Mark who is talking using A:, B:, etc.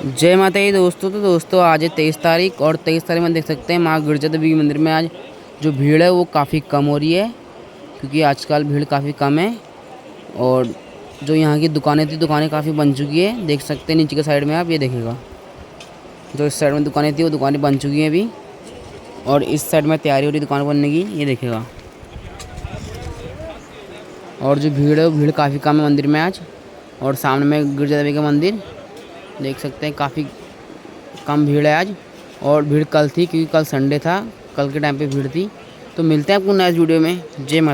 A: जय माता दी दोस्तों। तो दोस्तों आज है 23 तारीख और 23 तारीख में देख सकते हैं माँ गिरजा देवी मंदिर में आज जो भीड़ है वो काफ़ी कम हो रही है, क्योंकि आजकल भीड़ काफ़ी कम है। और जो यहाँ की दुकानें थी, दुकानें काफ़ी बन चुकी है। देख सकते हैं नीचे के साइड में आप ये देखेगा, जो इस साइड में दुकानें थी वो दुकानें बन चुकी हैं अभी, और इस साइड में तैयारी हो रही दुकान बनने की, ये देखेगा। और जो भीड़ है वो भीड़ काफ़ी कम है मंदिर में आज। और सामने में गिरजा देवी का मंदिर देख सकते हैं, काफ़ी कम भीड़ है आज। और भीड़ कल थी, क्योंकि कल संडे था, कल के टाइम पे भीड़ थी। तो मिलते हैं आपको नेक्स्ट वीडियो में। जय माता।